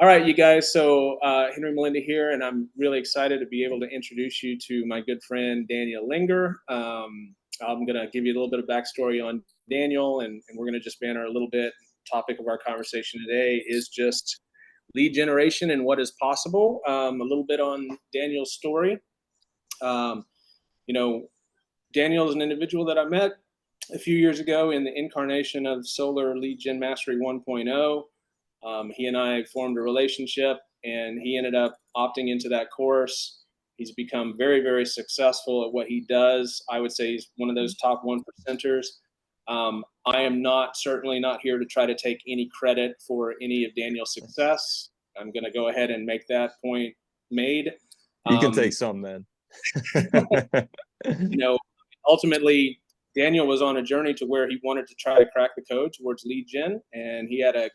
All right, you guys. So Henry Melinda here, and I'm really excited to be able to introduce you to my good friend Daniel Linger. I'm going to give you a little bit of backstory on Daniel, and we're going to just banter a little bit. Topic of our conversation today is just lead generation and what is possible. A little bit on Daniel's story. Um, you know, Daniel is an individual that I met a few years ago in the incarnation of Solar Lead Gen Mastery 1.0. He and I formed a relationship, and he ended up opting into that course. He's become very, very successful at what he does. I would say he's one of those top 1%ers. I am certainly not here to try to take any credit for any of Daniel's success. I'm going to go ahead and make that point made. You can take some, man. you know, Ultimately, Daniel was on a journey to where he wanted to try to crack the code towards lead gen, and he had a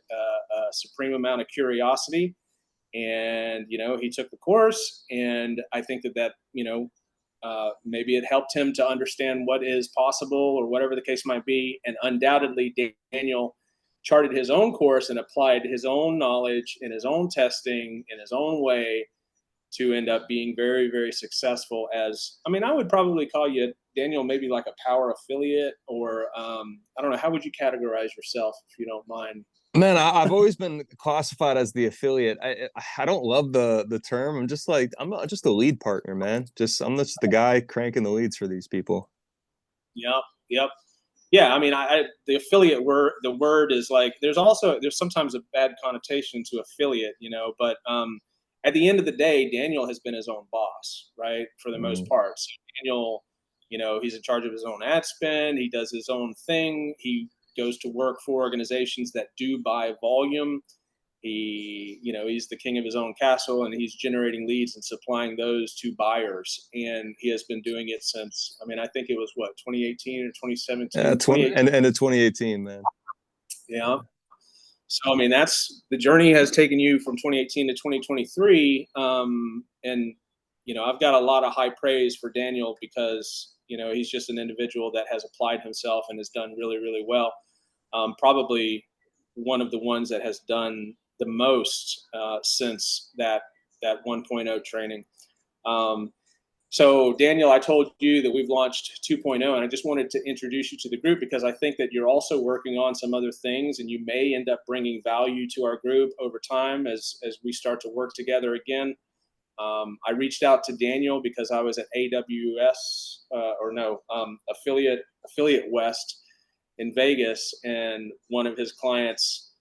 supreme amount of curiosity. And he took the course, and I think that maybe it helped him to understand what is possible or whatever the case might be. And undoubtedly, Daniel charted his own course and applied his own knowledge in his own testing in his own way to end up being very, very successful. I would probably call you, Daniel, maybe like a power affiliate, or I don't know, how would you categorize yourself, if you don't mind? Man, I've always been classified as the affiliate. I don't love the term. I'm just a lead partner, man. I'm just the guy cranking the leads for these people. Yep. Yeah, the affiliate word, the word is like, there's sometimes a bad connotation to affiliate, but at the end of the day, Daniel has been his own boss, right? For the most part. So Daniel, he's in charge of his own ad spend. He does his own thing. He goes to work for organizations that do buy volume. He's the king of his own castle, and he's generating leads and supplying those to buyers. And he has been doing it since, I think it was 2018 or 2017? Yeah, 2018, man. Yeah. So, that's the journey has taken you from 2018 to 2023. And, I've got a lot of high praise for Daniel because, he's just an individual that has applied himself and has done really, really well. Probably one of the ones that has done the most since that 1.0 training. So Daniel, I told you that we've launched 2.0, and I just wanted to introduce you to the group because I think that you're also working on some other things, and you may end up bringing value to our group over time as we start to work together again. I reached out to Daniel because I was at AWS Affiliate West in Vegas, and one of his clients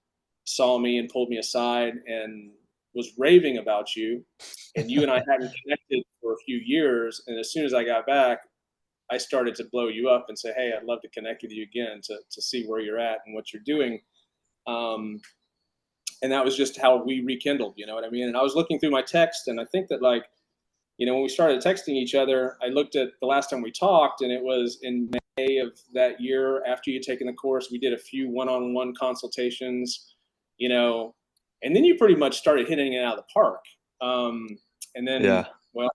saw me and pulled me aside and was raving about you. And you and I hadn't connected for a few years. And as soon as I got back, I started to blow you up and say, hey, I'd love to connect with you again to see where you're at and what you're doing. And that was just how we rekindled, you know what I mean? And I was looking through my text, and I think that when we started texting each other, I looked at the last time we talked, and it was in May of that year after you'd taken the course. We did a few one-on-one consultations, and then you pretty much started hitting it out of the park. And then, yeah. Well,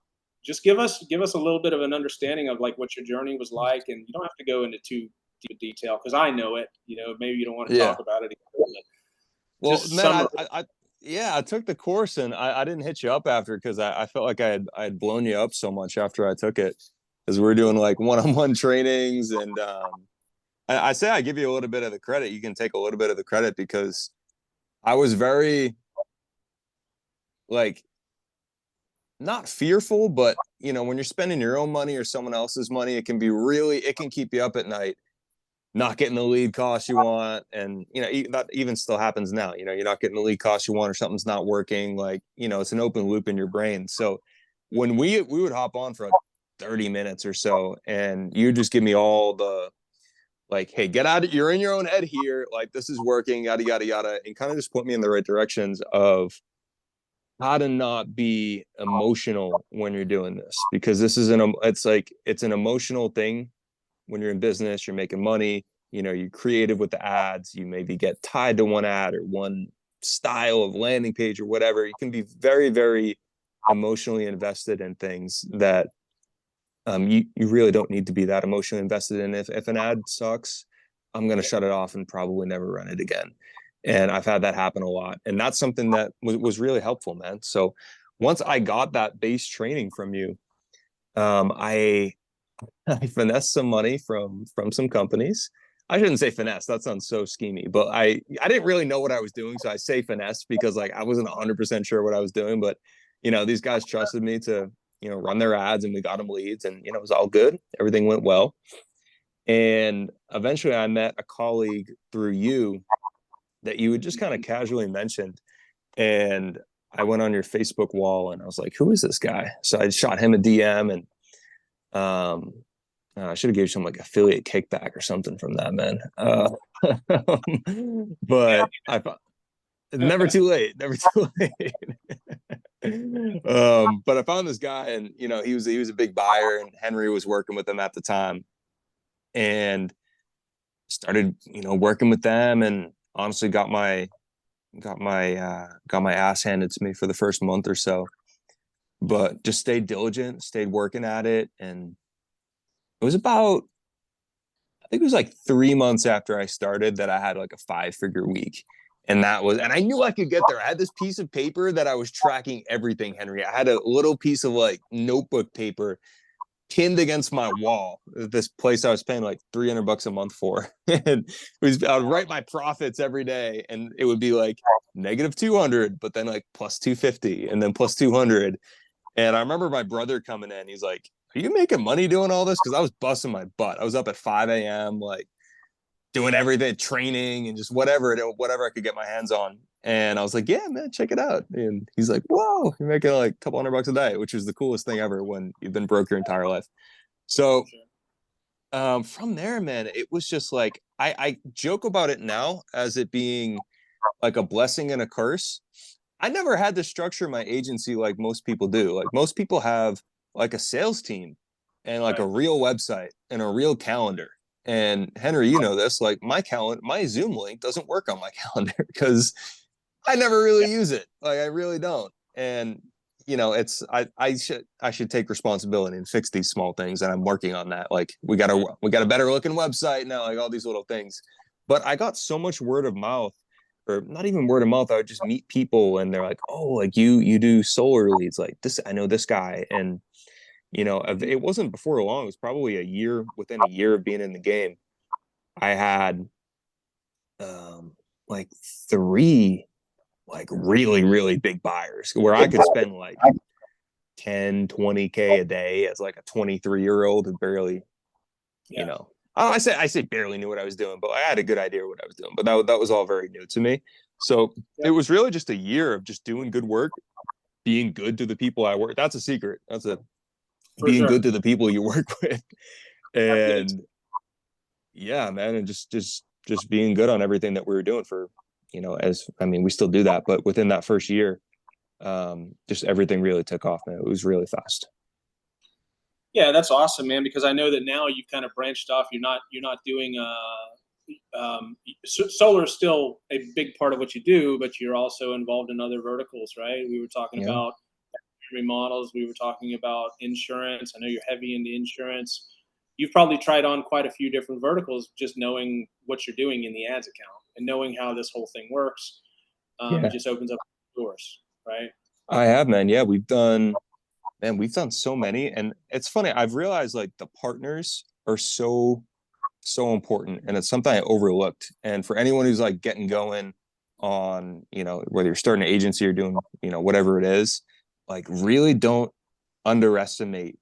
just give us a little bit of an understanding of like what your journey was like, and you don't have to go into too deep detail because I know it. Maybe you don't want to talk about it. Well, man, I took the course, and I didn't hit you up after because I felt like I had blown you up so much after I took it, because we were doing like one-on-one trainings, and I say I give you a little bit of the credit. You can take a little bit of the credit because I was very not fearful, but when you're spending your own money or someone else's money, it can keep you up at night, not getting the lead cost you want. And that even still happens now. You're not getting the lead cost you want, or something's not working. It's an open loop in your brain. So when we would hop on for 30 minutes or so, and you just give me all the hey, get out of, you're in your own head here, this is working, yada yada yada, and kind of just put me in the right directions of how to not be emotional when you're doing this, because this is it's an emotional thing. When you're in business, you're making money, you're creative with the ads, you maybe get tied to one ad or one style of landing page or whatever. You can be very, very emotionally invested in things that you really don't need to be that emotionally invested in. If an ad sucks, I'm going to shut it off and probably never run it again. And I've had that happen a lot. And that's something that was really helpful, man. So once I got that base training from you, I I finessed some money from some companies. I shouldn't say finesse. That sounds so schemy, but I didn't really know what I was doing, so I say finesse because like I wasn't 100% sure what I was doing, but these guys trusted me to run their ads, and we got them leads, and it was all good. Everything went well, and eventually I met a colleague through you that you had just kind of casually mentioned, and I went on your Facebook wall and I was like, who is this guy? So I shot him a DM, and um, I should have gave you some like affiliate kickback or something from that, man. But I thought never too late, never too late. But I found this guy, and he was a big buyer, and Henry was working with him at the time, and started working with them, and honestly got my ass handed to me for the first month or so, but just stayed diligent, stayed working at it, and it was about, I think it was like 3 months after I started that I had like a 5-figure week. And I knew I could get there. I had this piece of paper that I was tracking everything, Henry. I had a little piece of like notebook paper pinned against my wall. This place I was paying like $300 a month for. And I would write my profits every day, and it would be like -200, but then like plus 250, and then plus 200. And I remember my brother coming in. He's like, "Are you making money doing all this?" Because I was busting my butt. I was up at 5 a.m. like doing everything, training, and just whatever I could get my hands on. And I was like, "Yeah, man, check it out." And he's like, "Whoa, you're making like a couple $100 a day," which is the coolest thing ever when you've been broke your entire life. So from there, man, it was just like I joke about it now as it being like a blessing and a curse. I never had to structure my agency like most people do. Like most people have like a sales team and like a Right. real website and a real calendar. And Henry, you know this, like my Zoom link doesn't work on my calendar because I never Yeah. really use it. Like I really don't. And it's I should take responsibility and fix these small things, and I'm working on that. Like we got a better looking website now, like all these little things. But I got so much word of mouth, or not even word of mouth. I would just meet people, and they're like, "Oh, like you do solar leads, like this. I know this guy." And it wasn't before long. It was probably within a year of being in the game. I had like three like really really big buyers where I could spend like 10-20K a day as like a 23-year-old who barely, you Yeah. know, I say barely knew what I was doing, but I had a good idea what I was doing. But that was all very new to me. So Yeah. it was really just a year of just doing good work, being good to the people I work. That's a secret. That's a For being sure. good to the people you work with. Definitely. And yeah, man, and just being good on everything that we were doing for, as I mean, we still do that, but within that first year, just everything really took off, man. It was really fast. Yeah, that's awesome, man. Because I know that now you've kind of branched off. You're not doing solar is still a big part of what you do, but you're also involved in other verticals, right? We were talking Yeah. about remodels. We were talking about insurance. I know you're heavy into insurance. You've probably tried on quite a few different verticals, just knowing what you're doing in the ads account and knowing how this whole thing works. It Yeah. just opens up doors, right? I have, man. Yeah, we've done so many. And it's funny, I've realized like the partners are so important, and it's something I overlooked. And for anyone who's like getting going on, whether you're starting an agency or doing, whatever it is, like really don't underestimate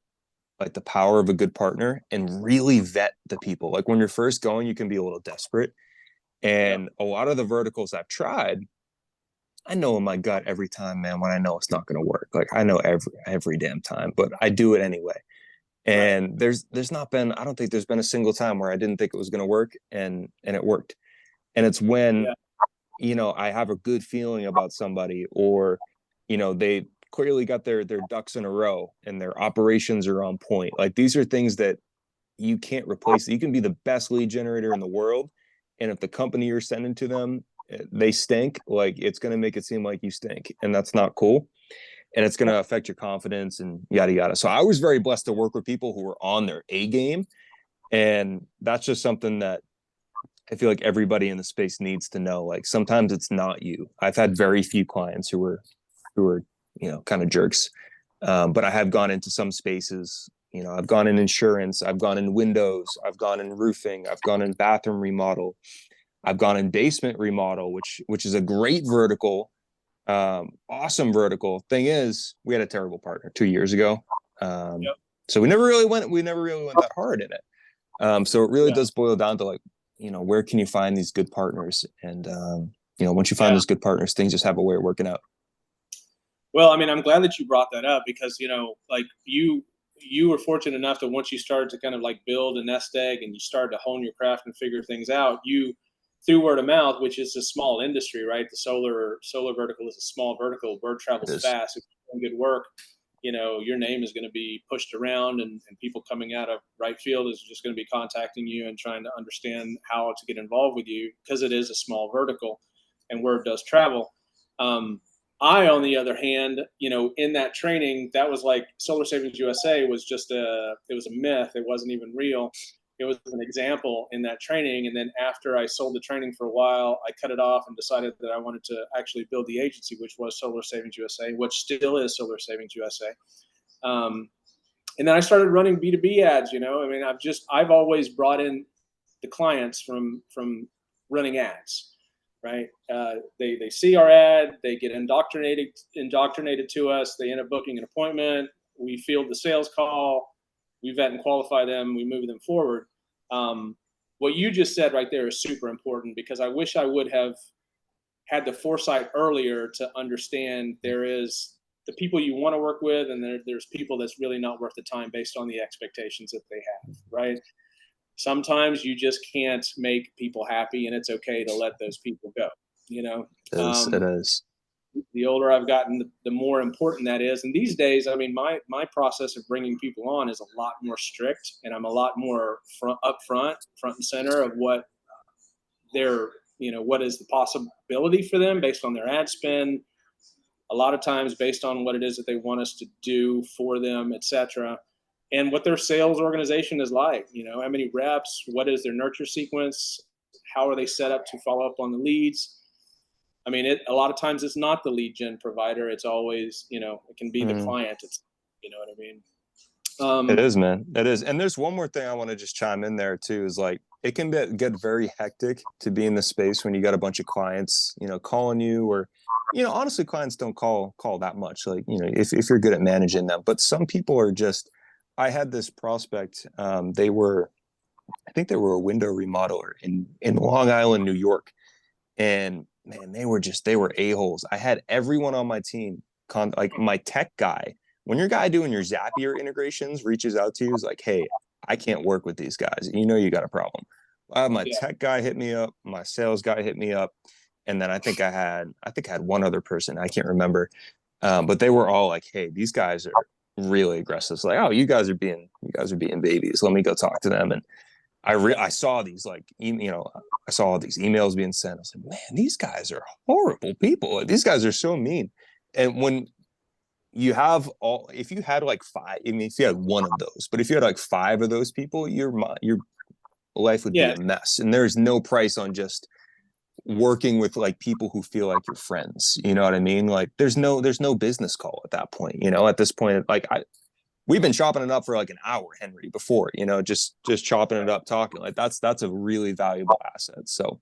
like the power of a good partner, and really vet the people. Like when you're first going, you can be a little desperate. Yeah. And a lot of the verticals I've tried, I know in my gut every time, man, when I know it's not going to work. Like I know every damn time, but I do it anyway. Right. And there's not been, I don't think there's been a single time where I didn't think it was going to work, and it worked. And it's when Yeah. I have a good feeling about somebody, or they clearly got their ducks in a row and their operations are on point. Like these are things that you can't replace. You can be the best lead generator in the world, and if the company you're sending to them, they stink, like it's going to make it seem like you stink, and that's not cool, and it's going to affect your confidence and yada yada. So I was very blessed to work with people who were on their A game, and that's just something that I feel like everybody in the space needs to know, like, sometimes it's not you. I've had very few clients who were, kind of jerks. But I have gone into some spaces. I've gone in insurance, I've gone in windows, I've gone in roofing, I've gone in bathroom remodel, I've gone in basement remodel, which is a great vertical, awesome vertical. Thing is, we had a terrible partner 2 years ago, um, Yep. so we never really went that hard in it. So it really Yeah. does boil down to, like, where can you find these good partners? And once you find Yeah. those good partners, things just have a way of working out. Well, I mean, I'm glad that you brought that up because, like you were fortunate enough that once you started to kind of like build a nest egg and you started to hone your craft and figure things out, you through word of mouth, which is a small industry, right? The solar vertical is a small vertical. Word It travels is. fast. If you're doing good work, your name is going to be pushed around, and people coming out of right field is just going to be contacting you and trying to understand how to get involved with you because it is a small vertical, and word does travel. Um, I, on the other hand, in that training, that was like Solar Savings USA was just it was a myth. It wasn't even real. It was an example in that training. And then after I sold the training for a while, I cut it off and decided that I wanted to actually build the agency, which was Solar Savings USA, which still is Solar Savings USA. Um, and then I started running B2B ads. I mean, I've always brought in the clients from running ads, right? They see our ad, they get indoctrinated to us. They end up booking an appointment. We field the sales call, we vet and qualify them, we move them forward. What you just said right there is super important because I wish I would have had the foresight earlier to understand there is the people you want to work with, and there's people that's really not worth the time based on the expectations that they have, right? Sometimes you just can't make people happy, and it's okay to let those people go. You know, It is. It um, is. the older I've gotten, the more important that is. And these days, I mean, my process of bringing people on is a lot more strict, and I'm a lot more front and center of what their what is the possibility for them based on their ad spend. A lot of times based on what it is that they want us to do for them, etc. And what their sales organization is like. How many reps? What is their nurture sequence? How are they set up to follow up on the leads? I mean, a lot of times it's not the lead gen provider. It's always, it can be the Mm. client. It's, you know what I mean? It is, man. It is. And there's one more thing I want to just chime in there too, is like it can get very hectic to be in the space when you got a bunch of clients, calling you, or, honestly, clients don't call that much. Like, if you're good at managing them. But some people are just, I had this prospect, I think they were a window remodeler in Long Island, New York. And man, they were a-holes. I had everyone on my team, like my tech guy. When your guy doing your Zapier integrations reaches out to you, is like, hey, I can't work with these guys. You got a problem. I have my Yeah. tech guy hit me up, my sales guy hit me up, and then I think I had one other person, I can't remember, but they were all like, hey, these guys are really aggressive. It's like, oh, you guys are being babies. Let me go talk to them. And I saw these, like, I saw all these emails being sent. I was like, man, these guys are horrible people. Like, these guys are so mean. And when if you had like five, I mean, if you had one of those, but if you had like five of those people, your life would be Yeah. a mess. And there's no price on just working with like people who feel like your friends. You know what I mean? Like, there's no business call at that point. At this point, like, we've been chopping it up for like an hour, Henry, before, just chopping it up, talking. Like, that's a really valuable asset. So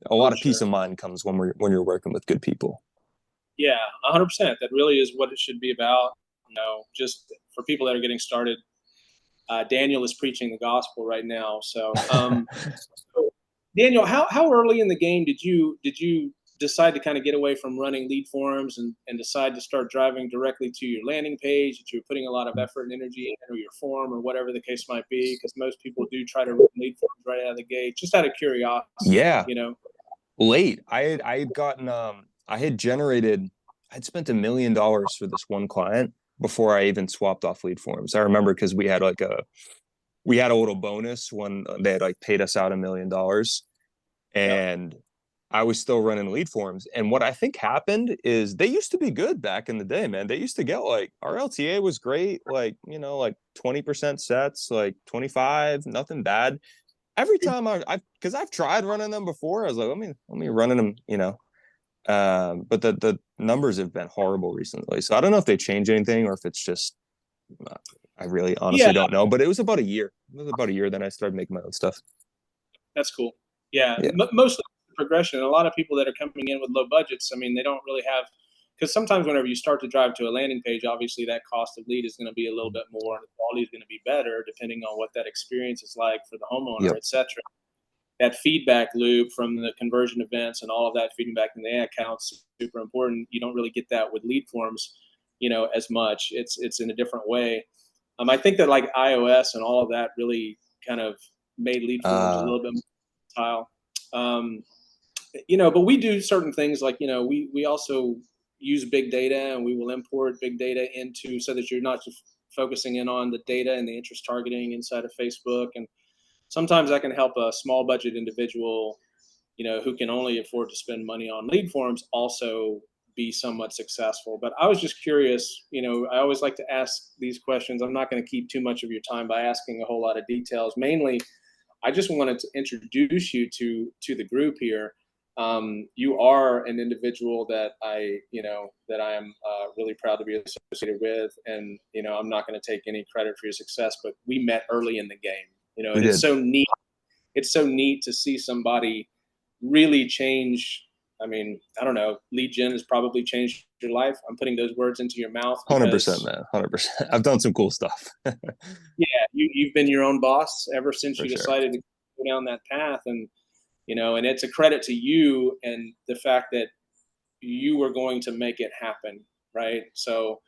a For lot of peace sure. of mind comes when you're working with good people. Yeah, 100%. That really is what it should be about. Just for people that are getting started, Daniel is preaching the gospel right now. So, Daniel, how early in the game did you decide to kind of get away from running lead forms and decide to start driving directly to your landing page that you were putting a lot of effort and energy in, or your form, or whatever the case might be? Because most people do try to run lead forms right out of the gate, just out of curiosity. Yeah. Late. I'd spent $1 million for this one client before I even swapped off lead forms. I remember because we had a little bonus when they had like paid us out $1 million, Yep. and I was still running lead forms. And what I think happened is they used to be good back in the day, man. They used to get, like, our LTA was great, like, like 20% sets, like 25, nothing bad. every time because I've tried running them before. I was like, let me running them, but the numbers have been horrible recently. So I don't know if they change anything or if it's just uh, I really Yeah, honestly don't know. But it was about a year. It was about a year then I started making my own stuff. that's cool. Yeah, Yeah. mostly progression. A lot of people that are coming in with low budgets, I mean, they don't really have, because sometimes whenever you start to drive to a landing page, obviously that cost of lead is going to be a little bit more, and the quality is going to be better depending on what that experience is like for the homeowner, Yep. etc. That feedback loop from the conversion events and all of that feeding back in the accounts super important. You don't really get that with lead forms, as much. It's in a different way. I think that like iOS and all of that really kind of made lead forms a Uh, little bit more style. Um, but we do certain things like, we also use big data, and we will import big data into, so that you're not just focusing in on the data and the interest targeting inside of Facebook. And sometimes that can help a small budget individual, who can only afford to spend money on lead forms, also be somewhat successful. But I was just curious, I always like to ask these questions. I'm not going to keep too much of your time by asking a whole lot of details. Mainly, I just wanted to introduce you to the group here. You are an individual that I am really proud to be associated with, and I'm not going to take any credit for your success, but we met early in the game, we and it's did so neat. It's so neat to see somebody really change. I mean, I don't know. Lead gen has probably changed your life. I'm putting those words into your mouth 100%, because, man. 100%. I've done some cool stuff yeah, you've been your own boss ever since for you sure. decided to go down that path. And it's a credit to you and the fact that you were going to make it happen, right? So,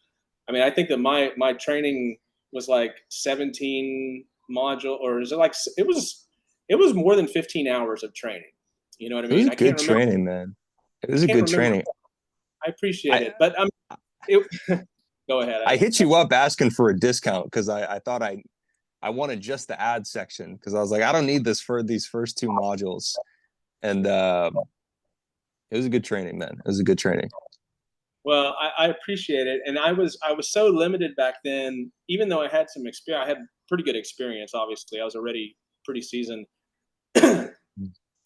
I mean, I think that my training was like 17 module, or is it like it was more than 15 hours of training. You know what I It was mean? a I good can't remember. training, man. It was I a can't good remember. training. I appreciate I it, but it, go ahead. I hit you up asking for a discount because I thought I wanted just the ad section because I was like, I don't need this for these first two modules. And it was a good training, man. It was a good training. Well, I appreciate it, and I was so limited back then. Even though I had some experience, I had pretty good experience. Obviously, I was already pretty seasoned.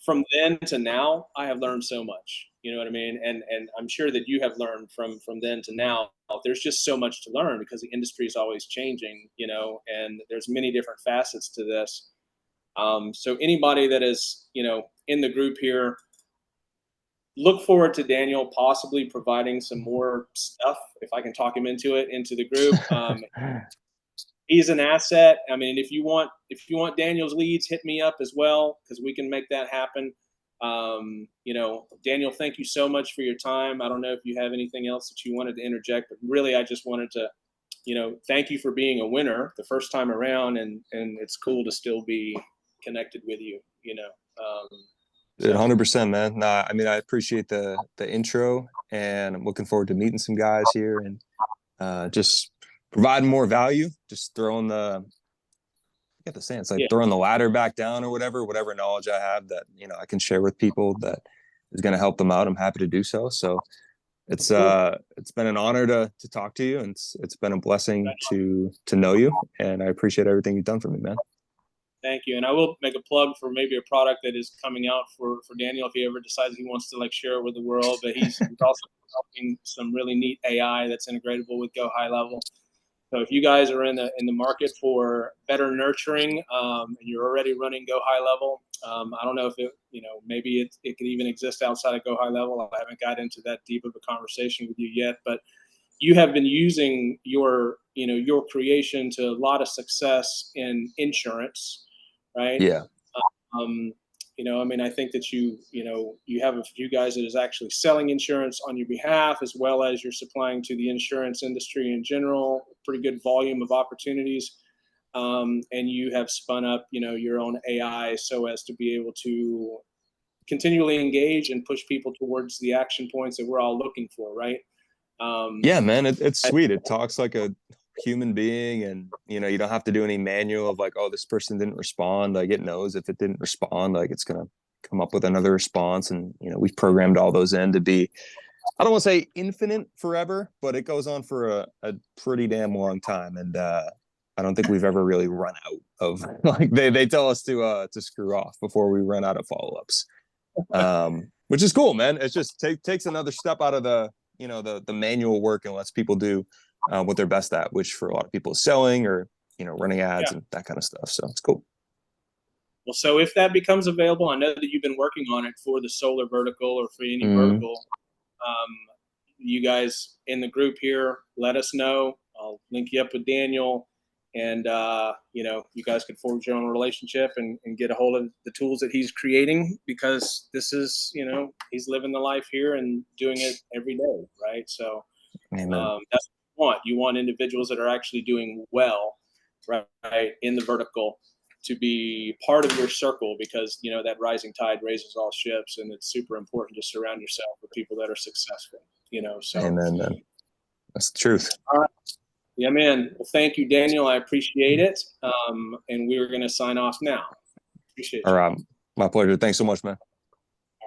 From then to now, I have learned so much. You know what I mean? And I'm sure that you have learned from then to now. There's just so much to learn because the industry is always changing. And there's many different facets to this. So anybody that is in the group here, look forward to Daniel possibly providing some more stuff if I can talk him into the group. He's an asset. I mean, if you want Daniel's leads, hit me up as well because we can make that happen. Daniel, thank you so much for your time. I don't know if you have anything else that you wanted to interject, but really, I just wanted to, thank you for being a winner the first time around, and it's cool to still be connected with you. Dude, So 100%, man. Nah, I mean, I appreciate the intro, and I'm looking forward to meeting some guys here and just providing more value. Just throwing I get the saying, it's like yeah, throwing the ladder back down or whatever knowledge I have that I can share with people that is going to help them out. I'm happy to do so. So cool. it's been an honor to talk to you, and it's been a blessing to know you, and I appreciate everything you've done for me, man. Thank you. And I will make a plug for maybe a product that is coming out for Daniel if he ever decides he wants to like share it with the world. But he's also developing some really neat AI that's integratable with Go High Level. So if you guys are in the market for better nurturing, and you're already running Go High Level, I don't know if maybe it could even exist outside of Go High Level. I haven't got into that deep of a conversation with you yet, but you have been using your creation to a lot of success in insurance, right? Yeah. Um, I mean, I think that you have a few guys that is actually selling insurance on your behalf, as well as you're supplying to the insurance industry in general. Pretty good volume of opportunities, and you have spun up, your own AI so as to be able to continually engage and push people towards the action points that we're all looking for, right? Um, Yeah, man, it's I, sweet. It talks like a human being, and you don't have to do any manual of like, oh, this person didn't respond. Like it knows if it didn't respond, like it's gonna come up with another response. And we've programmed all those in to be, I don't want to say infinite forever, but it goes on for a pretty damn long time. And I don't think we've ever really run out of like they tell us to screw off before we run out of follow-ups. Which is cool, man. It's just takes another step out of the manual work and lets people do what they're best at, which for a lot of people is selling or running ads Yeah. and that kind of stuff. So it's cool. Well, so if that becomes available, I know that you've been working on it for the solar vertical or for any Mm. vertical. Um, you guys in the group here, let us know. I'll link you up with Daniel, and you guys can forge your own relationship and get a hold of the tools that he's creating, because this is, he's living the life here and doing it every day, right? So Amen. that's what you want. You want individuals that are actually doing well, right, in the vertical, to be part of your circle, because that rising tide raises all ships, and it's super important to surround yourself with people that are successful. So Amen, man. That's the truth. all right. Yeah, man. Well, thank you, Daniel. I appreciate it. And we're going to sign off now. Appreciate All you. right. My pleasure. Thanks so much, man.